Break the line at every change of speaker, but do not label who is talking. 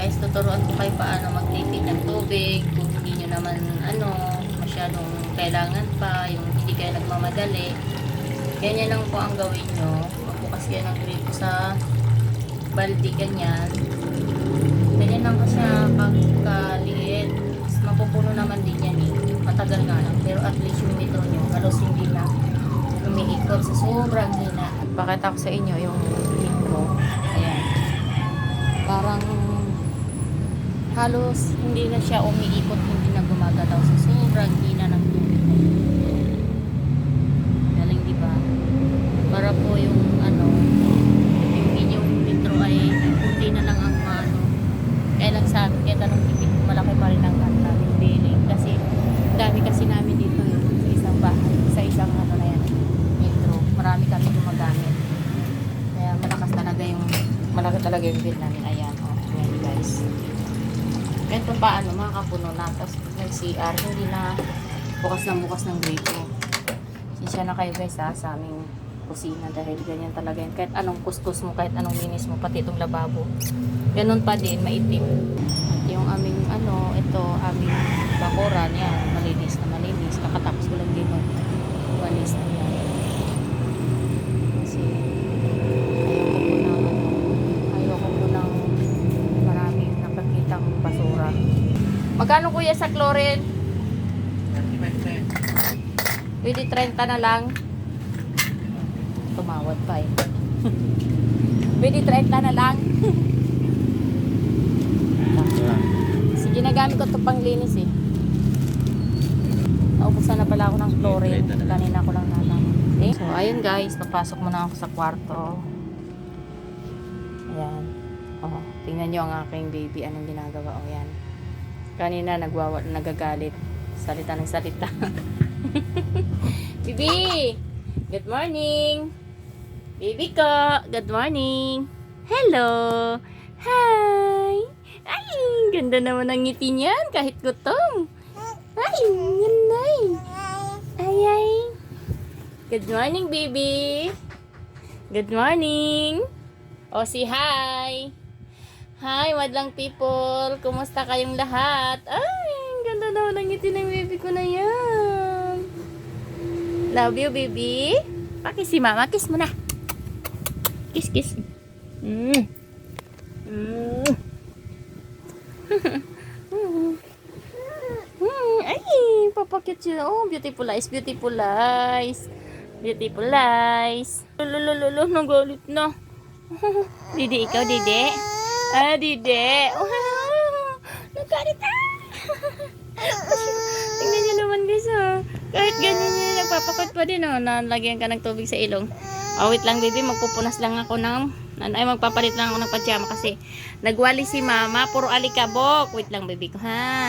guys, tuturuan ko kayo paano magtipid ng tubig. Kung hindi nyo naman masyadong kailangan pa, yung hindi kayo nagmamadali. Ganyan lang po ang gawin nyo. Magbukas kayo ng gripo sa baldi, ganyan. Ganyan lang kasi pagkaliit. Mapupuno naman din yan eh. Matagal nga lang. Pero at least yung metro nyo, halos hindi na umiikot sa sobrang hina. Pakita ko sa inyo yung metro. Ayan. Parang halos hindi na siya umiikot, hindi na gumagalaw sa sobrang hina ng tubig. Galing, di ba? Para po yung yung inyong metro ay kunti na lang ang kaya lang sa akin, kaya tanong tipid, malaki pa rin ang namin billing. Kasi dami kasi namin dito sa isang bahay, sa isang na yan, metro. Marami kami gumagamit. Kaya malaki talaga yung bill namin. Ayan, ayan guys. Kahit pa paano, makakapuno na. Tapos nag-CR, hindi na bukas ng gripo. Sinsya na kayo guys sa aming kusina dahil ganyan talaga yan. Kahit anong kuskus mo, kahit anong linis mo, pati itong lababo. Ganun pa din, maitim. At yung aming aming bakuran, yan, malinis na malinis. Kakatapos ko lang din walis na yan. Kasi ayoko po ng maraming nakakitang basura. Magkano kuya sa chlorine? 20, 30 na lang. Tumawad pa eh. 20, 30 na lang. Kasi ginagamit ko ito pang linis eh. Naubusan na pala ako ng chlorine. Kanina ko lang nalaman. Okay? So ayun guys, papasok muna ako sa kwarto. Ayan. Oh, tingnan nyo ang aking baby. Anong ginagawa? Oh, yan. Kanina nagagalit. Salita ng salita. Bibi! Good morning! Baby ko! Good morning! Hello! Hi! Ay! Ganda naman ang ngiti niyan kahit gutom. Ay! Nanay! Ay ay! Good morning, baby! Good morning! O si hi! Hi, madlang people! Kumusta kayong lahat? Ay! Ganda naman ang ngiti ng baby ko na yan! Love you, baby! Pakis si mama. Kiss mo na. Kiss, kiss. Ay, papakit siya. Oh, beautiful eyes, beautiful eyes. Beautiful eyes. Lulululu, nagalit na. Didi, ikaw, Didi? Ah, Didi. Oh, nagalit na. Tingnan niyo naman guys, oh. Kahit ganyan niya, nagpapakot pa din, oh. Nalagyan ka ng tubig sa ilong. Oh, wait lang, baby. Magpupunas lang ako magpapalit lang ako ng pajama kasi nagwali si mama. Puro alikabok. Wait lang, baby ko, ha.